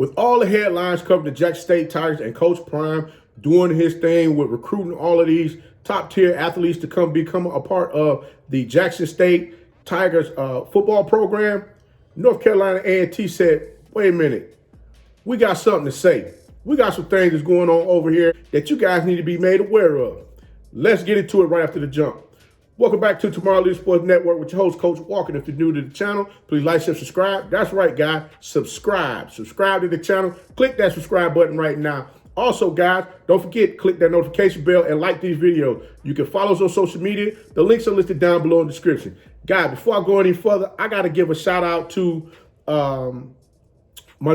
With all the headlines covering the Jackson State Tigers and Coach Prime doing his thing with recruiting all of these top tier athletes to become a part of the Jackson State Tigers football program, North Carolina A&T said, wait a minute, we got something to say. We got some things that's going on over here that you guys need to be made aware of. Let's get into it right after the jump. Welcome back to Tomorrow Leader Sports Network with your host, Coach Walker. If you're new to the channel, please like, share, subscribe. That's right, guys. Subscribe. Subscribe to the channel. Click that subscribe button right now. Also, guys, don't forget, click that notification bell and like these videos. You can follow us on social media. The links are listed down below in the description. Guys, before I go any further, I got to give a shout out to my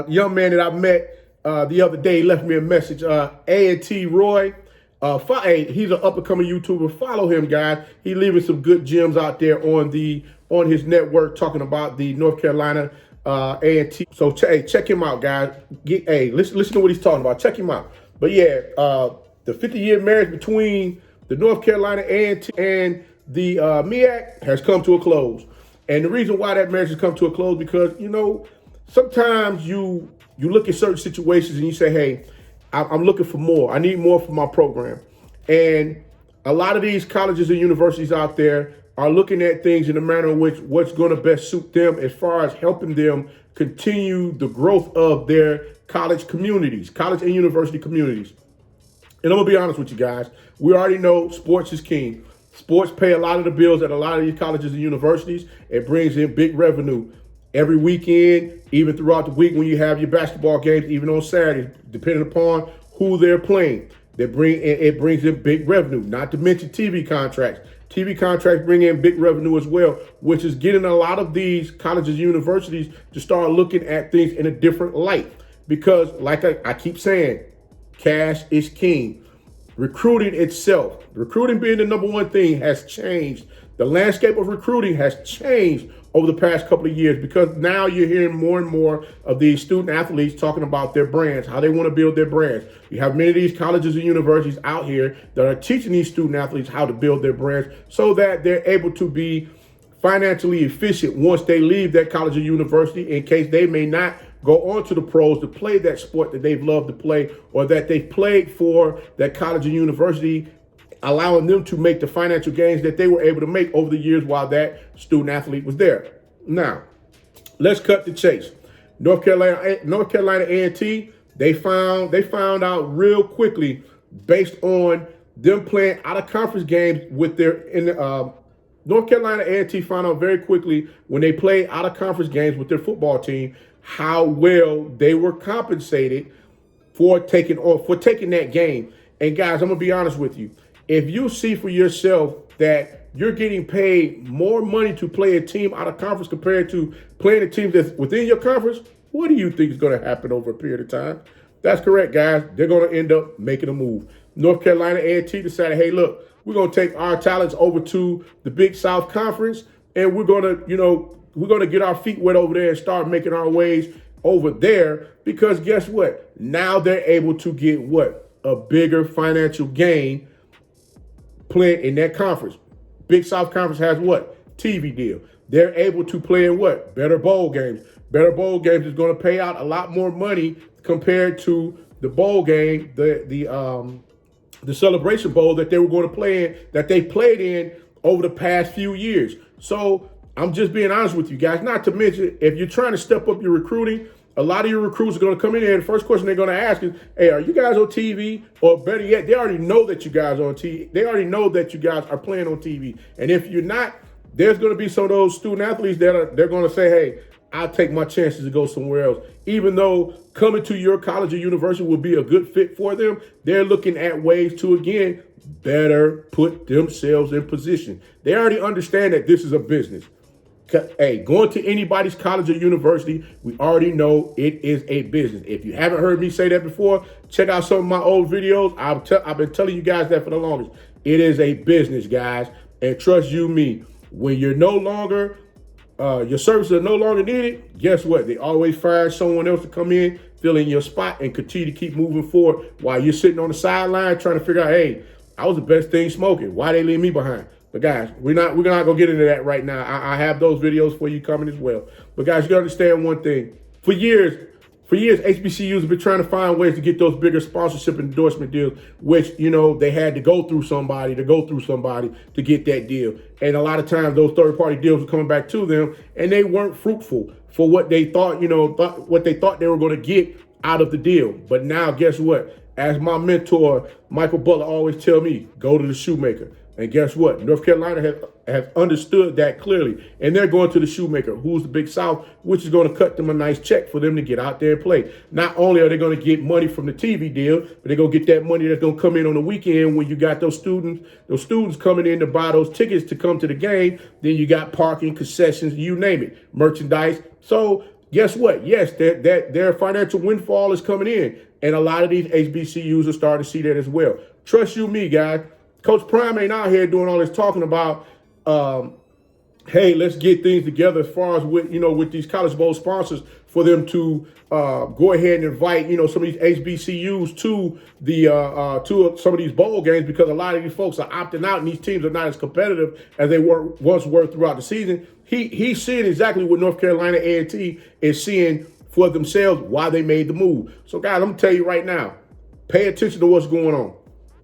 young man that I met the other day. He left me a message. A&T Roy. He's an up-and-coming YouTuber. Follow him, guys. He's leaving some good gems out there on his network talking about the North Carolina A&T. So check him out, guys. Listen to what he's talking about. Check him out. But yeah, the 50-year marriage between the North Carolina A&T and the MEAC has come to a close. And the reason why that marriage has come to a close because, you know, sometimes you look at certain situations and you say, hey, I'm looking for more. I need more for my program. And a lot of these colleges and universities out there are looking at things in a manner in which what's going to best suit them as far as helping them continue the growth of their college communities, college and university communities. And I'm going to be honest with you guys. We already know sports is king. Sports pay a lot of the bills at a lot of these colleges and universities. It brings in big revenue. Every weekend, even throughout the week when you have your basketball games, even on Saturdays, depending upon who they're playing, it brings in big revenue, not to mention TV contracts. TV contracts bring in big revenue as well, which is getting a lot of these colleges and universities to start looking at things in a different light. Because like I keep saying, cash is king. Recruiting itself, recruiting being the number one thing, has changed. The landscape of recruiting has changed over the past couple of years because now you're hearing more and more of these student athletes talking about their brands, how they want to build their brands. You have many of these colleges and universities out here that are teaching these student athletes how to build their brands so that they're able to be financially efficient once they leave that college or university in case they may not go on to the pros to play that sport that they've loved to play or that they've played for that college and university, allowing them to make the financial gains that they were able to make over the years while that student athlete was there. Now, let's cut the chase. North Carolina A&T, they found out real quickly based on them playing out of conference games with North Carolina A&T found out very quickly when they played out of conference games with their football team how well they were compensated for taking that game. And guys, I'm gonna be honest with you. If you see for yourself that you're getting paid more money to play a team out of conference compared to playing a team that's within your conference, what do you think is going to happen over a period of time? That's correct, guys. They're going to end up making a move. North Carolina A&T decided, hey, look, we're going to take our talents over to the Big South Conference, and we're going to get our feet wet over there and start making our ways over there because guess what? Now they're able to get what? A bigger financial gain playing in that conference. Big South Conference has what? TV deal. They're able to play in what? Better bowl games. Better bowl games is going to pay out a lot more money compared to the bowl game, the Celebration Bowl that they were going to play in, that they played in over the past few years. So I'm just being honest with you guys. Not to mention, if you're trying to step up your recruiting, a lot of your recruits are going to come in here. The first question they're going to ask is, hey, are you guys on TV? Or better yet, they already know that you guys are on TV. They already know that you guys are playing on TV. And if you're not, there's going to be some of those student athletes they're going to say, hey, I'll take my chances to go somewhere else. Even though coming to your college or university would be a good fit for them, they're looking at ways to, again, better put themselves in position. They already understand that this is a business. Hey, going to anybody's college or university, we already know it is a business. If you haven't heard me say that before, check out some of my old videos. I've been telling you guys that for the longest. It is a business, guys. And trust you me, when you're no longer, your services are no longer needed, guess what? They always find someone else to come in, fill in your spot, and continue to keep moving forward while you're sitting on the sideline trying to figure out, hey, I was the best thing smoking. Why they leave me behind? But guys, we're not gonna get into that right now. I have those videos for you coming as well. But guys, you gotta understand one thing. For years, HBCUs have been trying to find ways to get those bigger sponsorship and endorsement deals, which, they had to go through somebody to get that deal. And a lot of times those third-party deals were coming back to them, and they weren't fruitful for what they thought, what they thought they were going to get out of the deal. But now, guess what? As my mentor, Michael Butler, always tell me, go to the shoemaker. And guess what? North Carolina has understood that clearly. And they're going to the shoemaker, who's the Big South, which is going to cut them a nice check for them to get out there and play. Not only are they going to get money from the TV deal, but they're going to get that money that's going to come in on the weekend when you got those students coming in to buy those tickets to come to the game. Then you got parking, concessions, you name it, merchandise. So guess what? Yes, their financial windfall is coming in. And a lot of these HBCUs are starting to see that as well. Trust you me, guys. Coach Prime ain't out here doing all this talking about, hey, let's get things together as far as with these College Bowl sponsors for them to go ahead and invite, some of these HBCUs to to some of these bowl games, because a lot of these folks are opting out and these teams are not as competitive as they once were throughout the season. He's seeing exactly what North Carolina A&T is seeing for themselves, why they made the move. So, guys, I'm going to tell you right now, pay attention to what's going on.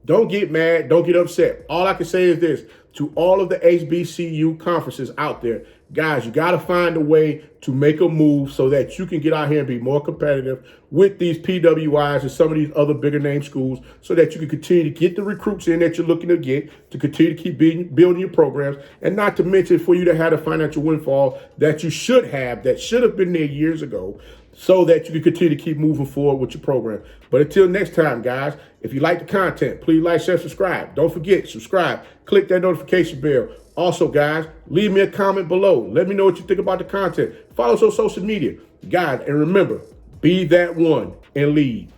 Don't get mad. Don't get upset. All I can say is this. To all of the HBCU conferences out there, guys, you got to find a way to make a move so that you can get out here and be more competitive with these PWIs and some of these other bigger name schools, so that you can continue to get the recruits in that you're looking to get, to continue to keep building your programs, and not to mention for you to have a financial windfall that you should have, that should have been there years ago, so that you can continue to keep moving forward with your program. But until next time, guys, if you like the content, please like, share, subscribe. Don't forget, subscribe. Click that notification bell. Also, guys, leave me a comment below. Let me know what you think about the content. Follow us on social media. Guys, and remember, be that one and lead.